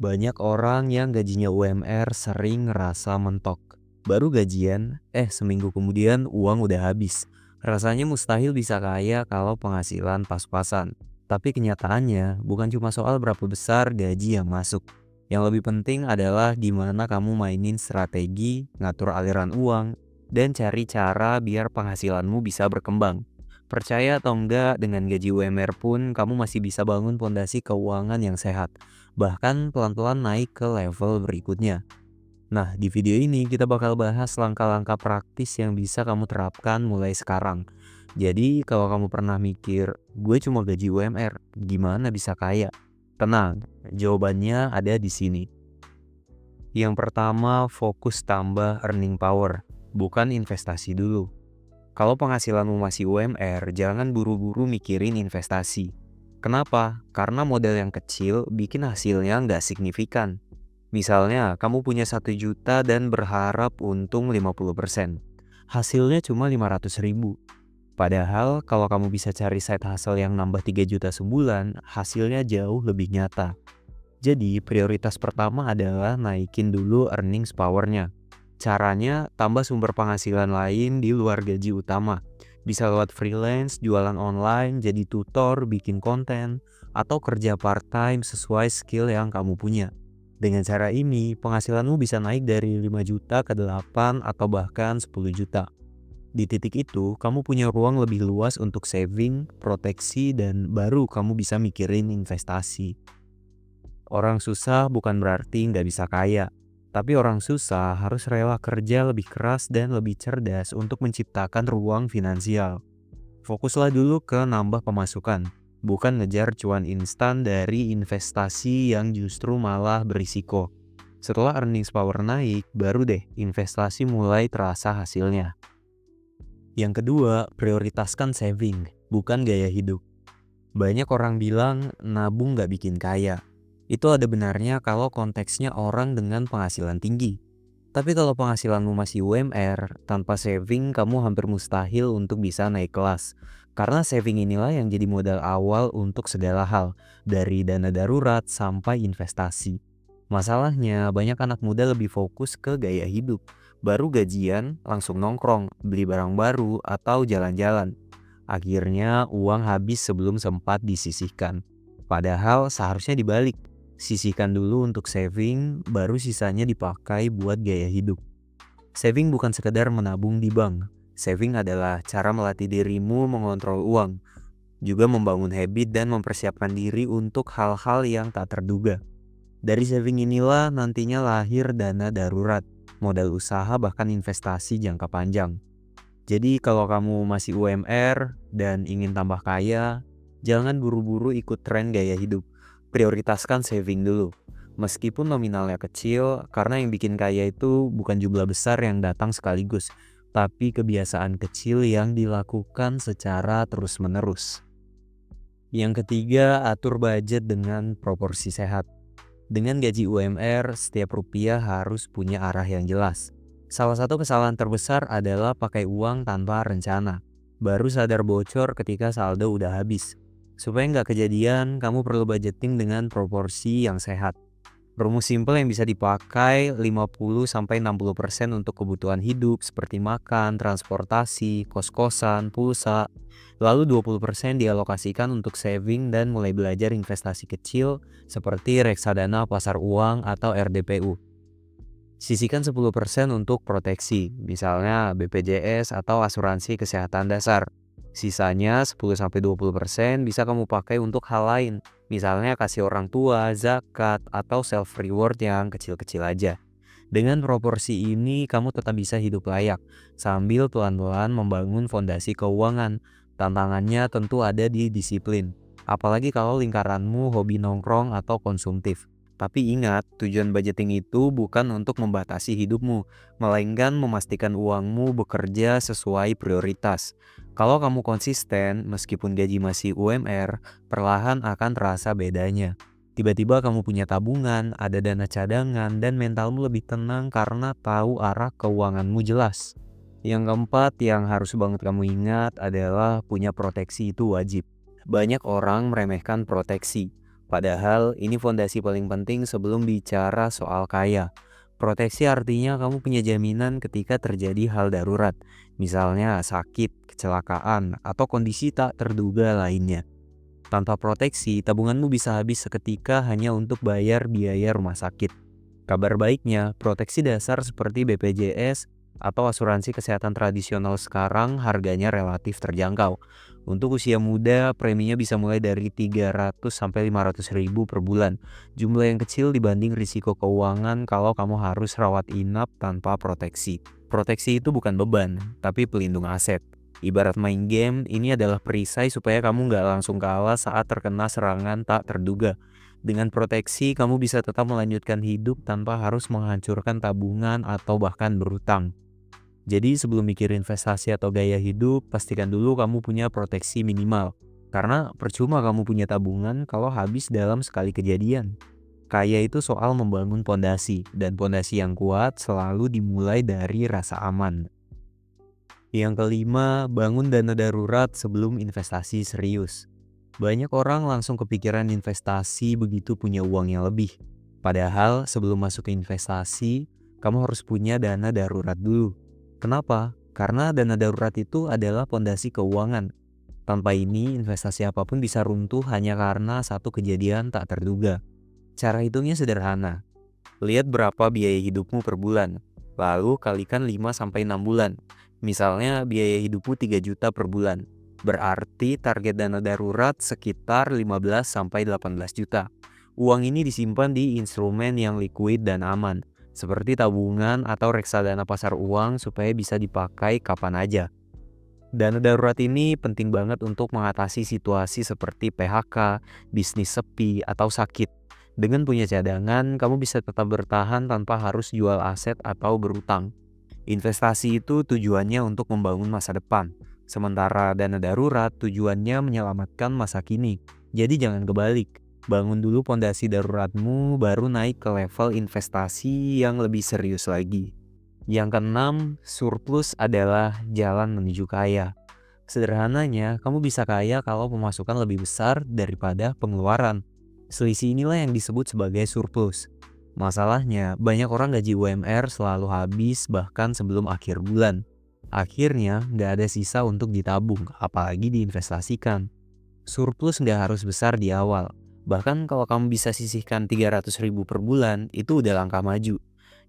Banyak orang yang gajinya UMR sering ngerasa mentok. Baru gajian, seminggu kemudian uang udah habis. Rasanya mustahil bisa kaya kalau penghasilan pas-pasan. Tapi kenyataannya bukan cuma soal berapa besar gaji yang masuk. Yang lebih penting adalah di mana kamu mainin strategi, ngatur aliran uang, dan cari cara biar penghasilanmu bisa berkembang. Percaya atau enggak, dengan gaji UMR pun kamu masih bisa bangun fondasi keuangan yang sehat, bahkan pelan-pelan naik ke level berikutnya. Nah, di video ini kita bakal bahas langkah-langkah praktis yang bisa kamu terapkan mulai sekarang. Jadi, kalau kamu pernah mikir, gue cuma gaji UMR, gimana bisa kaya? Tenang, jawabannya ada di sini. Yang pertama, fokus tambah earning power, bukan investasi dulu. Kalau penghasilanmu masih UMR, jangan buru-buru mikirin investasi. Kenapa? Karena modal yang kecil bikin hasilnya nggak signifikan. Misalnya, kamu punya 1 juta dan berharap untung 50%. Hasilnya cuma 500 ribu. Padahal kalau kamu bisa cari side hustle yang nambah 3 juta sebulan, hasilnya jauh lebih nyata. Jadi prioritas pertama adalah naikin dulu earnings power-nya. Caranya, tambah sumber penghasilan lain di luar gaji utama. Bisa lewat freelance, jualan online, jadi tutor, bikin konten, atau kerja part-time sesuai skill yang kamu punya. Dengan cara ini, penghasilanmu bisa naik dari 5 juta ke 8 atau bahkan 10 juta. Di titik itu, kamu punya ruang lebih luas untuk saving, proteksi, dan baru kamu bisa mikirin investasi. Orang susah bukan berarti nggak bisa kaya, tapi orang susah harus rela kerja lebih keras dan lebih cerdas untuk menciptakan ruang finansial. Fokuslah dulu ke nambah pemasukan, bukan ngejar cuan instan dari investasi yang justru malah berisiko. Setelah earnings power naik, baru deh investasi mulai terasa hasilnya. Yang kedua, prioritaskan saving, bukan gaya hidup. Banyak orang bilang nabung nggak bikin kaya. Itu ada benarnya kalau konteksnya orang dengan penghasilan tinggi. Tapi kalau penghasilanmu masih UMR, tanpa saving kamu hampir mustahil untuk bisa naik kelas. Karena saving inilah yang jadi modal awal untuk segala hal, dari dana darurat sampai investasi. Masalahnya, banyak anak muda lebih fokus ke gaya hidup. Baru gajian, langsung nongkrong, beli barang baru, atau jalan-jalan. Akhirnya uang habis sebelum sempat disisihkan. Padahal seharusnya dibalik. Sisihkan dulu untuk saving, baru sisanya dipakai buat gaya hidup. Saving bukan sekedar menabung di bank. Saving adalah cara melatih dirimu mengontrol uang, juga membangun habit dan mempersiapkan diri untuk hal-hal yang tak terduga. Dari saving inilah nantinya lahir dana darurat, modal usaha bahkan investasi jangka panjang. Jadi kalau kamu masih UMR dan ingin tambah kaya, jangan buru-buru ikut tren gaya hidup. Prioritaskan saving dulu. Meskipun nominalnya kecil, karena yang bikin kaya itu bukan jumlah besar yang datang sekaligus, tapi kebiasaan kecil yang dilakukan secara terus-menerus. Yang ketiga, atur budget dengan proporsi sehat. Dengan gaji UMR, setiap rupiah harus punya arah yang jelas. Salah satu kesalahan terbesar adalah pakai uang tanpa rencana. Baru sadar bocor ketika saldo udah habis. Supaya nggak kejadian, kamu perlu budgeting dengan proporsi yang sehat. Rumus simple yang bisa dipakai 50-60% untuk kebutuhan hidup seperti makan, transportasi, kos-kosan, pulsa. Lalu 20% dialokasikan untuk saving dan mulai belajar investasi kecil seperti reksadana pasar uang atau RDPU. Sisihkan 10% untuk proteksi, misalnya BPJS atau asuransi kesehatan dasar. Sisanya 10-20% bisa kamu pakai untuk hal lain, misalnya kasih orang tua, zakat, atau self reward yang kecil-kecil aja. Dengan proporsi ini, kamu tetap bisa hidup layak, sambil pelan-pelan membangun fondasi keuangan. Tantangannya tentu ada di disiplin, apalagi kalau lingkaranmu hobi nongkrong atau konsumtif. Tapi ingat, tujuan budgeting itu bukan untuk membatasi hidupmu, melainkan memastikan uangmu bekerja sesuai prioritas. Kalau kamu konsisten, meskipun gaji masih UMR, perlahan akan terasa bedanya. Tiba-tiba kamu punya tabungan, ada dana cadangan, dan mentalmu lebih tenang karena tahu arah keuanganmu jelas. Yang keempat yang harus banget kamu ingat adalah punya proteksi itu wajib. Banyak orang meremehkan proteksi, Padahal ini fondasi paling penting sebelum bicara soal kaya. Proteksi artinya kamu punya jaminan ketika terjadi hal darurat, misalnya sakit, kecelakaan, atau kondisi tak terduga lainnya. Tanpa proteksi, tabunganmu bisa habis seketika hanya untuk bayar biaya rumah sakit. Kabar baiknya, proteksi dasar seperti BPJS atau asuransi kesehatan tradisional sekarang harganya relatif terjangkau. Untuk usia muda, preminya bisa mulai dari 300 sampai 500 ribu per bulan. Jumlah yang kecil dibanding risiko keuangan kalau kamu harus rawat inap tanpa proteksi. Proteksi itu bukan beban, tapi pelindung aset. Ibarat main game, ini adalah perisai supaya kamu nggak langsung kalah saat terkena serangan tak terduga. Dengan proteksi, kamu bisa tetap melanjutkan hidup tanpa harus menghancurkan tabungan atau bahkan berutang. Jadi sebelum mikir investasi atau gaya hidup, pastikan dulu kamu punya proteksi minimal. Karena percuma kamu punya tabungan kalau habis dalam sekali kejadian. Kaya itu soal membangun pondasi, dan pondasi yang kuat selalu dimulai dari rasa aman. Yang kelima, bangun dana darurat sebelum investasi serius. Banyak orang langsung kepikiran investasi begitu punya uang yang lebih. Padahal sebelum masuk ke investasi, kamu harus punya dana darurat dulu. Kenapa? Karena dana darurat itu adalah pondasi keuangan. Tanpa ini, investasi apapun bisa runtuh hanya karena satu kejadian tak terduga. Cara hitungnya sederhana. Lihat berapa biaya hidupmu per bulan, lalu kalikan 5-6 bulan. Misalnya biaya hidupmu 3 juta per bulan. Berarti target dana darurat sekitar 15-18 juta. Uang ini disimpan di instrumen yang liquid dan aman, seperti tabungan atau reksadana pasar uang supaya bisa dipakai kapan aja. Dana darurat ini penting banget untuk mengatasi situasi seperti PHK, bisnis sepi, atau sakit. Dengan punya cadangan, kamu bisa tetap bertahan tanpa harus jual aset atau berutang. Investasi itu tujuannya untuk membangun masa depan, sementara dana darurat tujuannya menyelamatkan masa kini. Jadi jangan kebalik, bangun dulu pondasi daruratmu baru naik ke level investasi yang lebih serius lagi. Yang keenam, surplus adalah jalan menuju kaya. Sederhananya, kamu bisa kaya kalau pemasukan lebih besar daripada pengeluaran. Selisih inilah yang disebut sebagai surplus. Masalahnya, banyak orang gaji UMR selalu habis bahkan sebelum akhir bulan. Akhirnya, nggak ada sisa untuk ditabung, apalagi diinvestasikan. Surplus nggak harus besar di awal. Bahkan kalau kamu bisa sisihkan 300 ribu per bulan, itu udah langkah maju.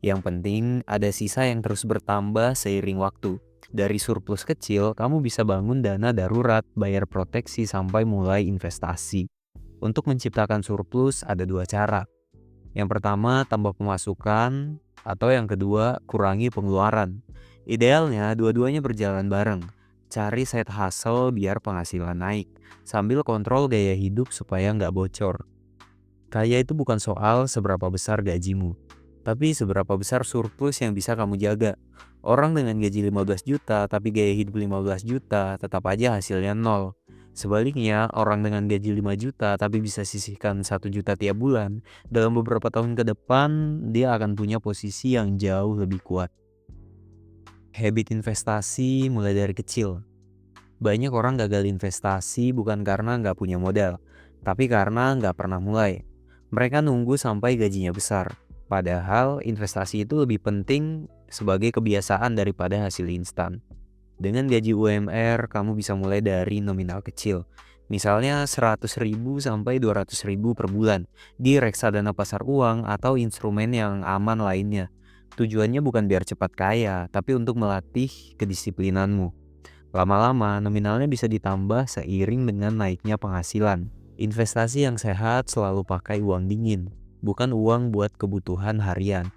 Yang penting ada sisa yang terus bertambah seiring waktu. Dari surplus kecil, kamu bisa bangun dana darurat, bayar proteksi sampai mulai investasi. Untuk menciptakan surplus ada dua cara. Yang pertama, tambah pemasukan, atau yang kedua, kurangi pengeluaran. Idealnya, dua-duanya berjalan bareng. Cari side hustle biar penghasilan naik, sambil kontrol gaya hidup supaya nggak bocor. Kaya itu bukan soal seberapa besar gajimu, tapi seberapa besar surplus yang bisa kamu jaga. Orang dengan gaji 15 juta tapi gaya hidup 15 juta tetap aja hasilnya nol. Sebaliknya, orang dengan gaji 5 juta tapi bisa sisihkan 1 juta tiap bulan, dalam beberapa tahun ke depan dia akan punya posisi yang jauh lebih kuat. Habit investasi mulai dari kecil. Banyak orang gagal investasi bukan karena nggak punya modal, tapi karena nggak pernah mulai. Mereka nunggu sampai gajinya besar. Padahal investasi itu lebih penting sebagai kebiasaan daripada hasil instan. Dengan gaji UMR, kamu bisa mulai dari nominal kecil. Misalnya 100 ribu sampai 200 ribu per bulan di reksadana pasar uang atau instrumen yang aman lainnya. Tujuannya bukan biar cepat kaya, tapi untuk melatih kedisiplinanmu. Lama-lama, nominalnya bisa ditambah seiring dengan naiknya penghasilan. Investasi yang sehat selalu pakai uang dingin, bukan uang buat kebutuhan harian.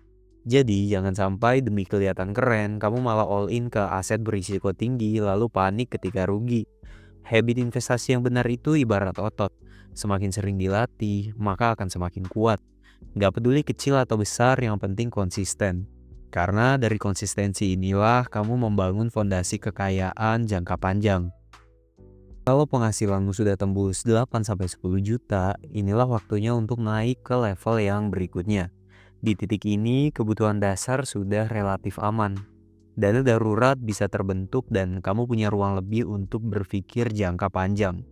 Jadi, jangan sampai demi kelihatan keren, kamu malah all in ke aset berisiko tinggi lalu panik ketika rugi. Habit investasi yang benar itu ibarat otot. Semakin sering dilatih, maka akan semakin kuat. Gak peduli kecil atau besar, yang penting konsisten. Karena dari konsistensi inilah kamu membangun fondasi kekayaan jangka panjang. Kalau penghasilanmu sudah tembus 8-10 juta, inilah waktunya untuk naik ke level yang berikutnya. Di titik ini, kebutuhan dasar sudah relatif aman. Dana darurat bisa terbentuk dan kamu punya ruang lebih untuk berpikir jangka panjang.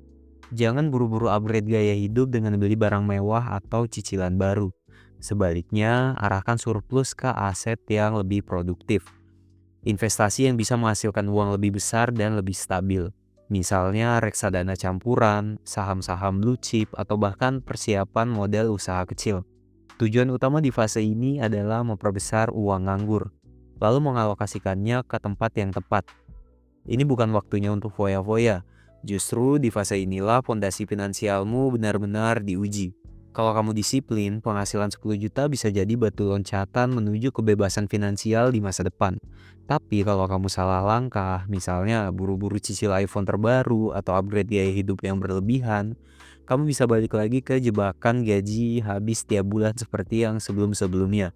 Jangan buru-buru upgrade gaya hidup dengan beli barang mewah atau cicilan baru. Sebaliknya, arahkan surplus ke aset yang lebih produktif. Investasi yang bisa menghasilkan uang lebih besar dan lebih stabil. Misalnya reksadana campuran, saham-saham blue chip, atau bahkan persiapan modal usaha kecil. Tujuan utama di fase ini adalah memperbesar uang nganggur, lalu mengalokasikannya ke tempat yang tepat. Ini bukan waktunya untuk foya-foya. Justru di fase inilah fondasi finansialmu benar-benar diuji. Kalau kamu disiplin, penghasilan 10 juta bisa jadi batu loncatan menuju kebebasan finansial di masa depan. Tapi kalau kamu salah langkah, misalnya buru-buru cicil iPhone terbaru atau upgrade gaya hidup yang berlebihan, kamu bisa balik lagi ke jebakan gaji habis tiap bulan seperti yang sebelum-sebelumnya.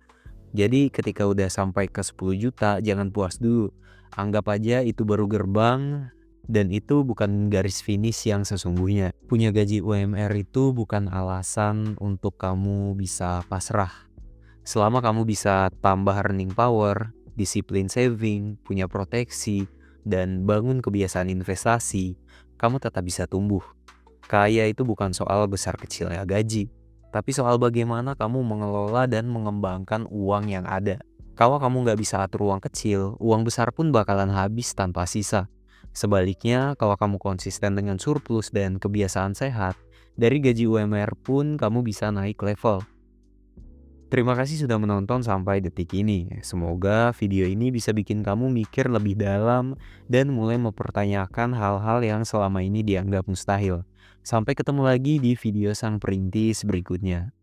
Jadi ketika udah sampai ke 10 juta, jangan puas dulu. Anggap aja itu baru gerbang dan itu bukan garis finish yang sesungguhnya. Punya gaji UMR itu bukan alasan untuk kamu bisa pasrah. Selama kamu bisa tambah earning power, disiplin saving, punya proteksi, dan bangun kebiasaan investasi, kamu tetap bisa tumbuh. Kaya itu bukan soal besar kecilnya gaji, tapi soal bagaimana kamu mengelola dan mengembangkan uang yang ada. Kalau kamu nggak bisa atur uang kecil, uang besar pun bakalan habis tanpa sisa. Sebaliknya, kalau kamu konsisten dengan surplus dan kebiasaan sehat, dari gaji UMR pun kamu bisa naik level. Terima kasih sudah menonton sampai detik ini. Semoga video ini bisa bikin kamu mikir lebih dalam dan mulai mempertanyakan hal-hal yang selama ini dianggap mustahil. Sampai ketemu lagi di video Sang Perintis berikutnya.